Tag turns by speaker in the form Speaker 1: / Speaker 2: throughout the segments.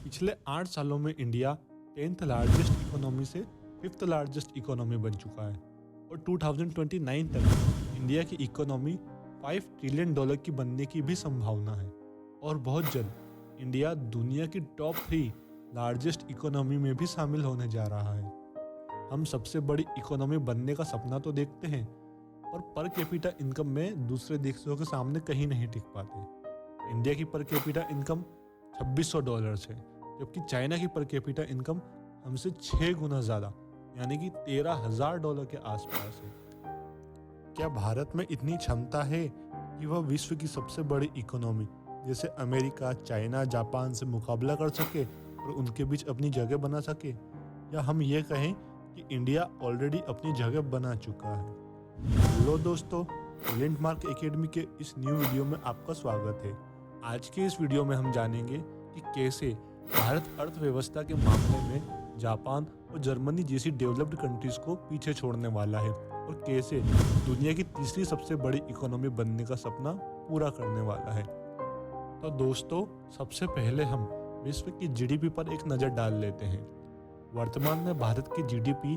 Speaker 1: पिछले 8 सालों में इंडिया 10th लार्जेस्ट इकोनॉमी से 5th लार्जेस्ट इकोनॉमी बन चुका है और 2029 तक इंडिया की इकोनॉमी $5 ट्रिलियन की बनने की भी संभावना है। और बहुत जल्द इंडिया दुनिया की टॉप 3 लार्जेस्ट इकोनॉमी में भी शामिल होने जा रहा है। हम सबसे बड़ी इकोनॉमी बनने का सपना तो देखते हैं, पर कैपिटा इनकम में दूसरे देशों के सामने कहीं नहीं टिक पाते। इंडिया की पर कैपिटा इनकम $2600 है, जबकि चाइना की पर कैपिटा इनकम हमसे 6 गुना ज़्यादा यानी कि $13,000 के आसपास है। क्या भारत में इतनी क्षमता है कि वह विश्व की सबसे बड़ी इकोनॉमी जैसे अमेरिका, चाइना, जापान से मुकाबला कर सके और उनके बीच अपनी जगह बना सके? या हम ये कहें कि इंडिया ऑलरेडी अपनी जगह बना चुका है? हेलो दोस्तों, टैलेंट मार्क एकेडमी के इस न्यू वीडियो में आपका स्वागत है। आज के इस वीडियो में हम जानेंगे कि कैसे भारत अर्थव्यवस्था के मामले में जापान और जर्मनी जैसी डेवलप्ड कंट्रीज को पीछे छोड़ने वाला है और कैसे दुनिया की तीसरी सबसे बड़ी इकोनॉमी बनने का सपना पूरा करने वाला है। तो दोस्तों, सबसे पहले हम विश्व की जीडीपी पर एक नज़र डाल लेते हैं। वर्तमान में भारत की जीडीपी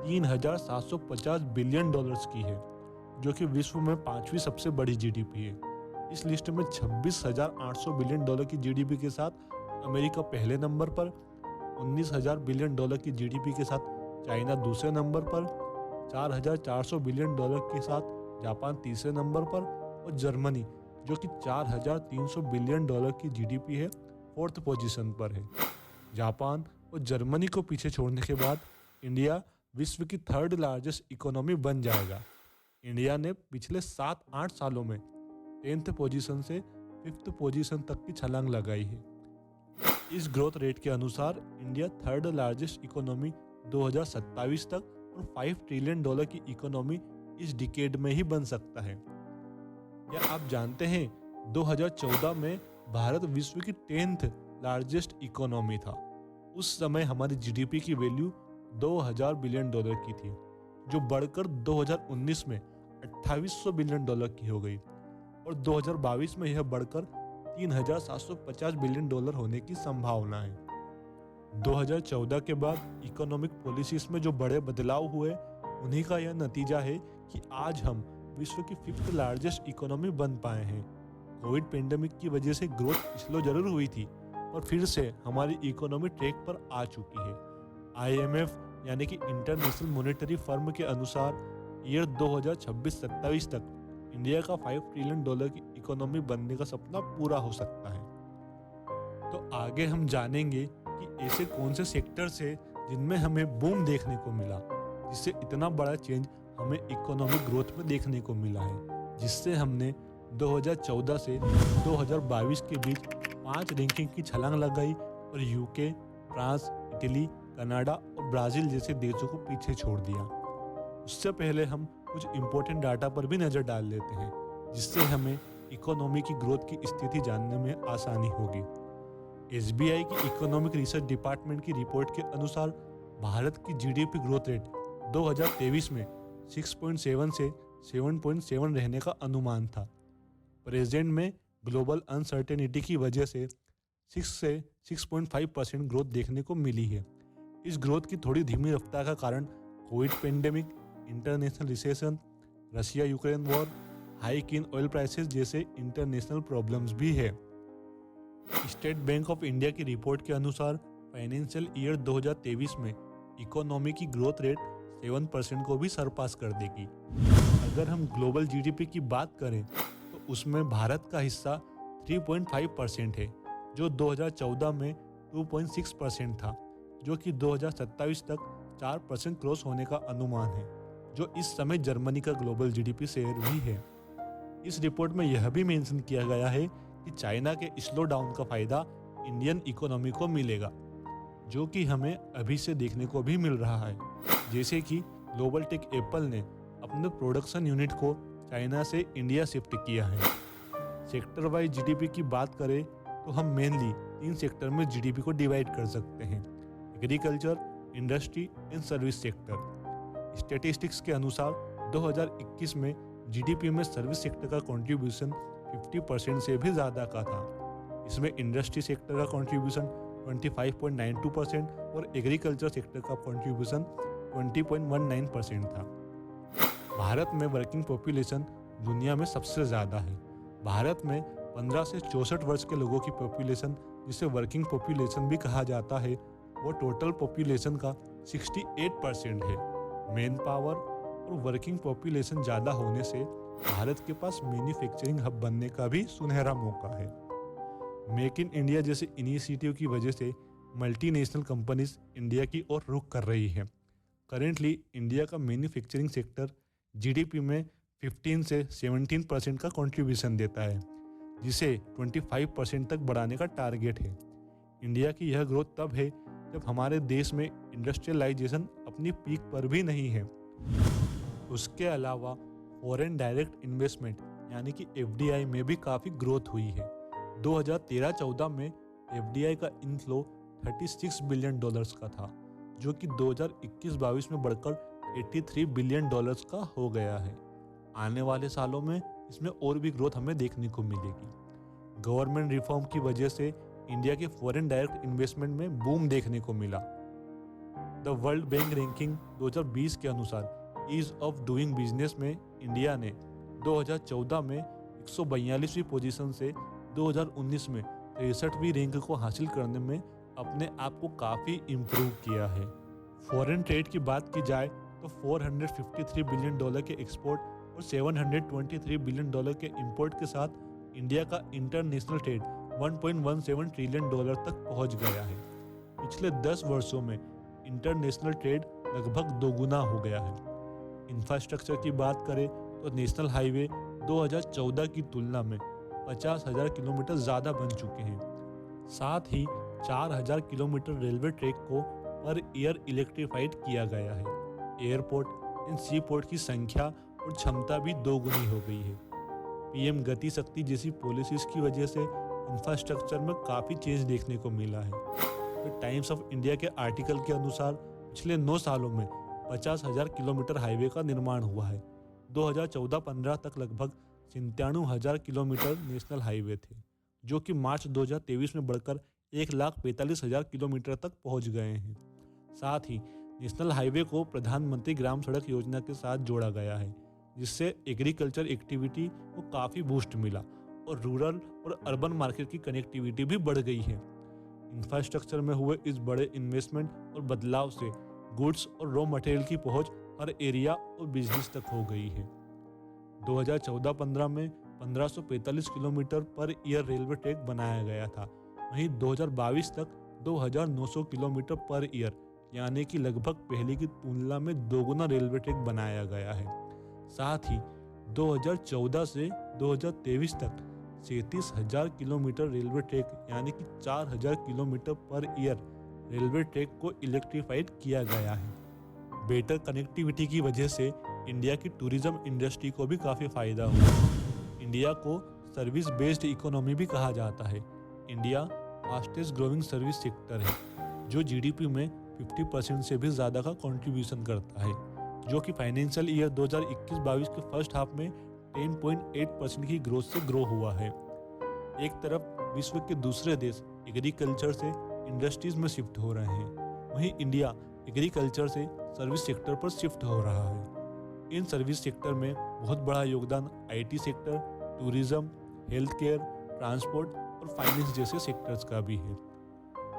Speaker 1: $3,750 बिलियन की है, जो कि विश्व में 5वीं सबसे बड़ी जीडीपी है। इस लिस्ट में $26,800 बिलियन की जीडीपी के साथ अमेरिका पहले नंबर पर, $19,000 बिलियन की जीडीपी के साथ चाइना दूसरे नंबर पर, $4,400 बिलियन के साथ जापान तीसरे नंबर पर और जर्मनी जो कि $4,300 बिलियन की जीडीपी है 4th पोजीशन पर है। जापान और जर्मनी को पीछे छोड़ने के बाद इंडिया विश्व की 3rd लार्जेस्ट इकोनॉमी बन जाएगा। इंडिया ने पिछले 7-8 सालों में 10th पोजीशन से 5th पोजीशन तक की छलांग लगाई है। इस ग्रोथ रेट के अनुसार इंडिया 3rd लार्जेस्ट इकोनॉमी 2027 तक और $5 ट्रिलियन की इकोनॉमी इस डिकेड में ही बन सकता है। क्या आप जानते हैं 2014 में भारत विश्व की 10th लार्जेस्ट इकोनॉमी था। उस समय हमारी जीडीपी की वैल्यू $2,000 बिलियन की थी, जो बढ़कर 2019 में $2,800 बिलियन की हो गई और 2022 में यह बढ़कर $3,750 बिलियन होने की संभावना है। 2014 के बाद इकोनॉमिक पॉलिसीज में जो बड़े बदलाव हुए, उन्हीं का यह नतीजा है कि आज हम विश्व की 5th लार्जेस्ट इकोनॉमी बन पाए हैं। कोविड पेंडेमिक की वजह से ग्रोथ स्लो जरूर हुई थी, पर फिर से हमारी इकोनॉमी ट्रैक पर आ चुकी है। IMF यानी कि इंटरनेशनल मॉनेटरी फर्म के अनुसार ईयर 2026-27 तक इंडिया का $5 ट्रिलियन की इकोनॉमी बनने का सपना पूरा हो सकता है। तो आगे हम जानेंगे कि ऐसे कौन से सेक्टर्स हैं जिनमें हमें बूम देखने को मिला, जिससे इतना बड़ा चेंज हमें इकोनॉमिक ग्रोथ में देखने को मिला है, जिससे हमने 2014 से 2022 के बीच 5 रैंकिंग की छलांग लगाई और यूके, फ्रांस, इटली, कनाडा और ब्राज़ील जैसे देशों को पीछे छोड़ दिया। उससे पहले हम कुछ इम्पोर्टेंट डाटा पर भी नज़र डाल लेते हैं, जिससे हमें इकोनॉमी की ग्रोथ की स्थिति जानने में आसानी होगी। SBI की इकोनॉमिक रिसर्च डिपार्टमेंट की रिपोर्ट के अनुसार भारत की जीडीपी ग्रोथ रेट 2023 में 6.7 से 7.7 रहने का अनुमान था। प्रेजेंट में ग्लोबल अनसर्टेनिटी की वजह से 6 से 6.5% ग्रोथ देखने को मिली है। इस ग्रोथ की थोड़ी धीमी रफ्तार का कारण Covid pandemic, international recession, Russia Ukraine war, hike in oil prices जैसे इंटरनेशनल प्रॉब्लम्स भी है। स्टेट बैंक ऑफ इंडिया की रिपोर्ट के अनुसार फाइनेंशियल ईयर 2023 में इकोनॉमी की ग्रोथ रेट 7% को भी सरपास कर देगी। अगर हम ग्लोबल जीडीपी की बात करें तो उसमें भारत का हिस्सा 3.5% है, जो 2014 में 2.6% था, जो कि 2027 तक 4% क्रॉस होने का अनुमान है, जो इस समय जर्मनी का ग्लोबल जीडीपी शेयर भी है। इस रिपोर्ट में यह भी मेंशन किया गया है कि चाइना के स्लो डाउन का फायदा इंडियन इकोनॉमी को मिलेगा, जो कि हमें अभी से देखने को भी मिल रहा है। जैसे कि ग्लोबल टेक एप्पल ने अपने प्रोडक्शन यूनिट को चाइना से इंडिया शिफ्ट किया है। सेक्टर वाइज जीडीपी की बात करें तो हम मेनली 3 सेक्टर में जीडीपी को डिवाइड कर सकते हैं: agriculture, industry and service sector. Statistics के अनुसार 2021 में जीडीपी में सर्विस सेक्टर का कंट्रीब्यूशन 50% से भी ज़्यादा का था। इसमें इंडस्ट्री सेक्टर का कंट्रीब्यूशन 25.92% और एग्रीकल्चर सेक्टर का कंट्रीब्यूशन 20.19% था। भारत में वर्किंग पॉपुलेशन दुनिया में सबसे ज़्यादा है। भारत में 15 से 64 वर्ष के लोगों की पॉपुलेशन, जिसे वर्किंग पॉपुलेशन भी कहा जाता है, वो टोटल पॉपुलेशन का 68% है। मैन पावर और वर्किंग पॉपुलेशन ज़्यादा होने से भारत के पास मैन्युफैक्चरिंग हब बनने का भी सुनहरा मौका है। मेक इन इंडिया जैसे इनिशिएटिव की वजह से मल्टीनेशनल कंपनीज इंडिया की ओर रुख कर रही हैं। करेंटली इंडिया का मैन्युफैक्चरिंग सेक्टर जीडीपी में 15 से 17% का कंट्रीब्यूशन देता है, जिसे 25% तक बढ़ाने का टारगेट है। इंडिया की यह ग्रोथ तब है जब हमारे देश में इंडस्ट्रियलाइजेशन अपनी पीक पर भी नहीं है। उसके अलावा फॉरेन डायरेक्ट इन्वेस्टमेंट यानी कि एफडीआई में भी काफ़ी ग्रोथ हुई है। 2013-14 में एफडीआई का इनफ्लो $36 बिलियन का था, जो कि 2021-22 में बढ़कर $83 बिलियन का हो गया है। आने वाले सालों में इसमें और भी ग्रोथ हमें देखने को मिलेगी। गवर्नमेंट रिफॉर्म की वजह से इंडिया के फॉरेन डायरेक्ट इन्वेस्टमेंट में बूम देखने को मिला। द वर्ल्ड बैंक रैंकिंग 2020 के अनुसार ईज ऑफ डूइंग बिजनेस में इंडिया ने 2014 में 142वीं पोजीशन से 2019 में 63वीं रैंक को हासिल करने में अपने आप को काफ़ी इम्प्रूव किया है। फॉरेन ट्रेड की बात की जाए तो $453 बिलियन के एक्सपोर्ट और $723 बिलियन के इंपोर्ट के साथ इंडिया का इंटरनेशनल ट्रेड $1.17 ट्रिलियन तक पहुंच गया है। पिछले 10 वर्षों में इंटरनेशनल ट्रेड लगभग दोगुना हो गया है। इंफ्रास्ट्रक्चर की बात करें तो नेशनल हाईवे 2014 की तुलना में 50,000 किलोमीटर ज़्यादा बन चुके हैं। साथ ही 4,000 किलोमीटर रेलवे ट्रैक को पर ईयर इलेक्ट्रीफाइड किया गया है। एयरपोर्ट एंड सी पोर्ट की संख्या और क्षमता भी दोगुनी हो गई है। पीएम गति शक्ति जैसी पॉलिसीज़ की वजह से इंफ्रास्ट्रक्चर में काफ़ी चेंज देखने को मिला है। तो टाइम्स ऑफ इंडिया के आर्टिकल के अनुसार पिछले 9 सालों में 50,000 किलोमीटर हाईवे का निर्माण हुआ है। 2014-15 तक लगभग 97,000 किलोमीटर नेशनल हाईवे थे, जो कि मार्च 2023 में बढ़कर 1,45,000 किलोमीटर तक पहुंच गए हैं। साथ ही नेशनल हाईवे को प्रधानमंत्री ग्राम सड़क योजना के साथ जोड़ा गया है, जिससे एग्रीकल्चर एक्टिविटी को काफ़ी बूस्ट मिला और रूरल और अर्बन मार्केट की कनेक्टिविटी भी बढ़ गई है। इंफ्रास्ट्रक्चर में हुए इस बड़े इन्वेस्टमेंट और बदलाव से गुड्स और रॉ मटेरियल की पहुंच हर एरिया और बिजनेस तक हो गई है। 2014-15 में 1545 kilometre per year railway track बनाया गया था। वहीं 2022 तक 2,900 किलोमीटर पर ईयर यानी कि लगभग पहले की तुलना में दोगुना रेलवे ट्रैक बनाया गया है। साथ ही 2014 से 2023 तक 37,000 किलोमीटर रेलवे ट्रैक यानी कि 4,000 kilometre per year railway track को इलेक्ट्रीफाइड किया गया है। बेटर कनेक्टिविटी की वजह से इंडिया की टूरिज्म इंडस्ट्री को भी काफ़ी फ़ायदा हुआ। इंडिया को सर्विस बेस्ड इकोनॉमी भी कहा जाता है। India fastest growing service sector है, जो जीडीपी में 50% से भी ज़्यादा का कंट्रीब्यूशन करता है, जो कि फाइनेंशियल ईयर 2021-22 के फर्स्ट हाफ में 10.8% की ग्रोथ से ग्रो हुआ है। एक तरफ विश्व के दूसरे देश एग्रीकल्चर से इंडस्ट्रीज में शिफ्ट हो रहे हैं, वहीं इंडिया एग्रीकल्चर से सर्विस सेक्टर पर शिफ्ट हो रहा है। इन सर्विस सेक्टर में बहुत बड़ा योगदान IT sector, tourism, health care, transport और फाइनेंस जैसे सेक्टर्स का भी है।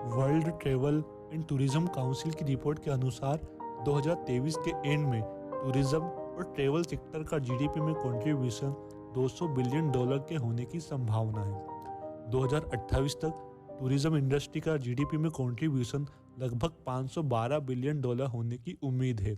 Speaker 1: World travel and tourism council की रिपोर्ट के अनुसार 2023 के एंड में टूरिज्म और ट्रेवल सेक्टर का जीडीपी में कंट्रीब्यूशन $200 बिलियन के होने की संभावना है। 2028 तक टूरिज्म इंडस्ट्री का जीडीपी में कंट्रीब्यूशन लगभग $512 बिलियन होने की उम्मीद है।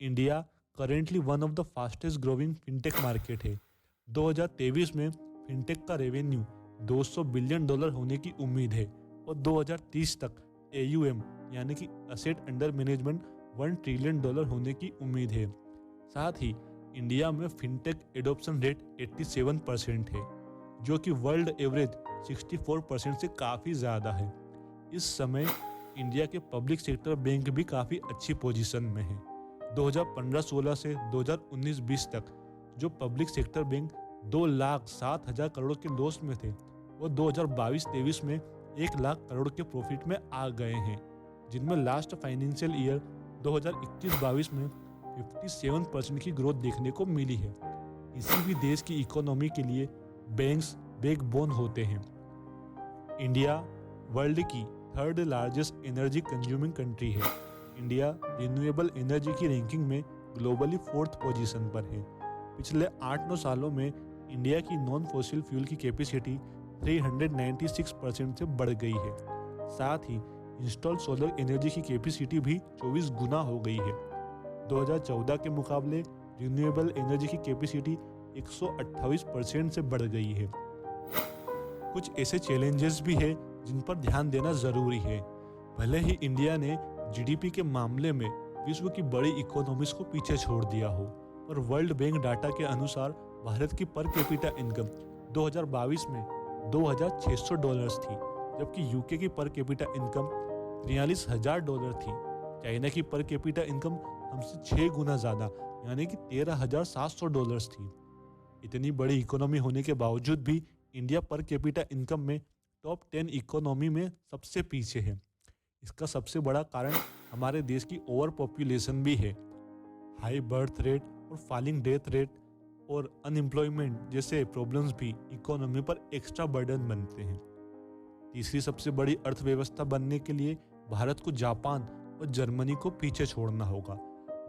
Speaker 1: India currently one of the fastest growing fintech market है। 2023 में फिनटेक का रेवेन्यू $200 बिलियन होने की उम्मीद है और 2030 तक AUM यानी कि असेट अंडर मैनेजमेंट $1 ट्रिलियन होने की उम्मीद है। साथ ही इंडिया में फिनटेक एडॉप्शन रेट 87% है, जो कि वर्ल्ड एवरेज 64% से काफ़ी ज़्यादा है। इस समय इंडिया के पब्लिक सेक्टर बैंक भी काफ़ी अच्छी पोजीशन में है। 2015-16 से 2019-20 तक जो पब्लिक सेक्टर बैंक 2,07,000 करोड़ के लॉस में थे, वो 2022-23 में 1 लाख करोड़ के प्रॉफिट में आ गए हैं, जिनमें लास्ट फाइनेंशियल ईयर 2021-22 में 57% की ग्रोथ देखने को मिली है। किसी भी देश की इकोनॉमी के लिए बैंक्स बैकबोन होते हैं। इंडिया वर्ल्ड की third largest energy consuming country है। इंडिया रिन्यूएबल एनर्जी की रैंकिंग में ग्लोबली 4th पोजीशन पर है। पिछले 8-9 सालों में इंडिया की नॉन फॉसिल फ्यूल की कैपेसिटी 396% से बढ़ गई है। साथ ही इंस्टॉल सोलर एनर्जी की कैपेसिटी भी 24 गुना हो गई है। 2014 के मुकाबले रिन्यूएबल एनर्जी की कैपेसिटी 128% से बढ़ गई है। कुछ ऐसे चैलेंजेस भी हैं जिन पर ध्यान देना ज़रूरी है। भले ही इंडिया ने जीडीपी के मामले में विश्व की बड़ी इकोनॉमीज को पीछे छोड़ दिया हो, और वर्ल्ड बैंक डाटा के अनुसार भारत की पर कैपिटा इनकम 2022 में $2,600 थी, जबकि यूके की पर कैपिटा इनकम $43,000 थी। चाइना की पर कैपिटा इनकम हमसे 6 गुना ज़्यादा यानी कि $13,700 थी। इतनी बड़ी इकोनॉमी होने के बावजूद भी इंडिया पर कैपिटा इनकम में टॉप 10 इकोनॉमी में सबसे पीछे है। इसका सबसे बड़ा कारण हमारे देश की ओवर पॉपुलेशन भी है। हाई बर्थ रेट और फॉलिंग डेथ रेट और अनएम्प्लॉयमेंट जैसे प्रॉब्लम्स भी इकोनॉमी पर एक्स्ट्रा बर्डन बनते हैं। तीसरी सबसे बड़ी अर्थव्यवस्था बनने के लिए भारत को जापान और जर्मनी को पीछे छोड़ना होगा।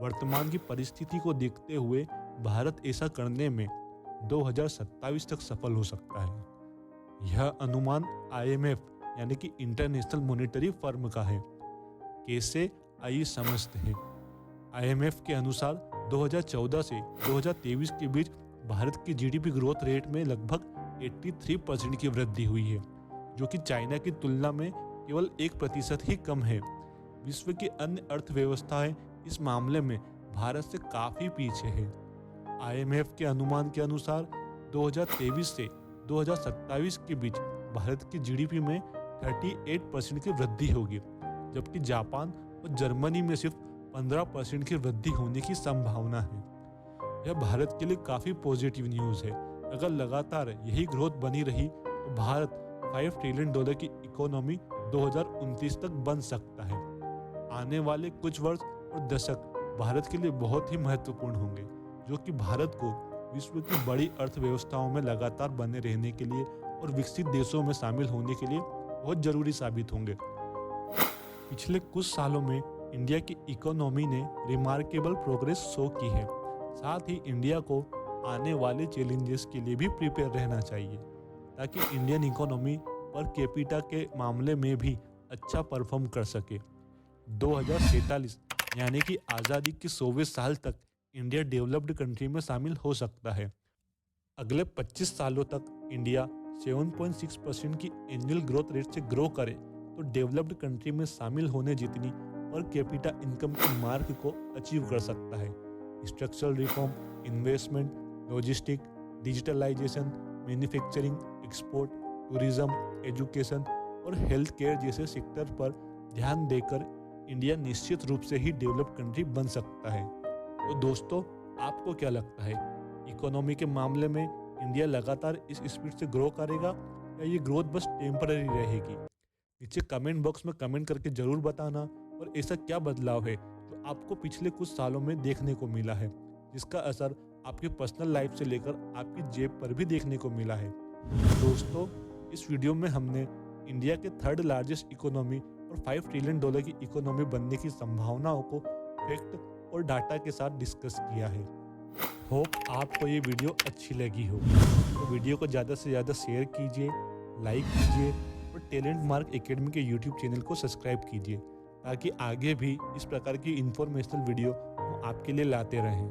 Speaker 1: वर्तमान की परिस्थिति को देखते हुए भारत ऐसा करने में 2027 तक सफल हो सकता है। यह अनुमान IMF यानी कि इंटरनेशनल मॉनेटरी फर्म का है। कैसे, आइए समझते हैं। IMF के अनुसार 2014 से 2023 के बीच भारत की जीडीपी ग्रोथ रेट में लगभग 83% की वृद्धि हुई है, जो कि चाइना की तुलना में केवल 1% ही कम है। विश्व की अन्य अर्थव्यवस्थाएं इस मामले में भारत से काफ़ी पीछे है। IMF के अनुमान के अनुसार 2023 से 2027 के बीच भारत की जीडीपी में 38% की वृद्धि होगी, जबकि जापान और जर्मनी में सिर्फ 15% की वृद्धि होने की संभावना है। यह भारत के लिए काफ़ी पॉजिटिव न्यूज़ है। अगर लगातार यही ग्रोथ बनी रही तो भारत $5 ट्रिलियन की इकोनॉमी 2029 तक बन सकता है। आने वाले कुछ वर्ष और दशक भारत के लिए बहुत ही महत्वपूर्ण होंगे, जो कि भारत को विश्व की बड़ी अर्थव्यवस्थाओं में लगातार बने रहने के लिए और विकसित देशों में शामिल होने के लिए बहुत जरूरी साबित होंगे। पिछले कुछ सालों में इंडिया की इकोनॉमी ने रिमार्केबल प्रोग्रेस शो की है। साथ ही इंडिया को आने वाले चैलेंजेस के लिए भी प्रिपेयर रहना चाहिए, ताकि इंडियन इकोनॉमी पर कैपिटा के मामले में भी अच्छा परफॉर्म कर सके। 2047 यानी कि आज़ादी के 100वें साल तक इंडिया डेवलप्ड कंट्री में शामिल हो सकता है। अगले 25 सालों तक इंडिया 7.6% की एनुअल ग्रोथ रेट से ग्रो करे तो डेवलप्ड कंट्री में शामिल होने जितनी पर कैपिटा इनकम की मार्क को अचीव कर सकता है। Structural reform, investment, logistic, digitalisation, manufacturing, export, tourism, education और हेल्थ केयर जैसे सेक्टर पर ध्यान देकर इंडिया निश्चित रूप से ही डेवलप्ड कंट्री बन सकता है। तो दोस्तों, आपको क्या लगता है, इकोनॉमी के मामले में इंडिया लगातार इस स्पीड से ग्रो करेगा या ये ग्रोथ बस टेम्पररी रहेगी? नीचे कमेंट बॉक्स में कमेंट करके ज़रूर बताना। और ऐसा क्या बदलाव है जो आपको पिछले कुछ सालों में देखने को मिला है, जिसका असर आपकी पर्सनल लाइफ से लेकर आपकी जेब पर भी देखने को मिला है। दोस्तों, इस वीडियो में हमने इंडिया के थर्ड लार्जेस्ट इकोनॉमी और $5 ट्रिलियन की इकोनॉमी बनने की संभावनाओं को फैक्ट और डाटा के साथ डिस्कस किया है। होप आपको ये वीडियो अच्छी लगी हो। तो वीडियो को ज़्यादा से ज़्यादा शेयर कीजिए, लाइक कीजिए और टैलेंट मार्क एकेडमी के यूट्यूब चैनल को सब्सक्राइब कीजिए, ताकि आगे भी इस प्रकार की इंफॉर्मेशनल वीडियो हम आपके लिए लाते रहें।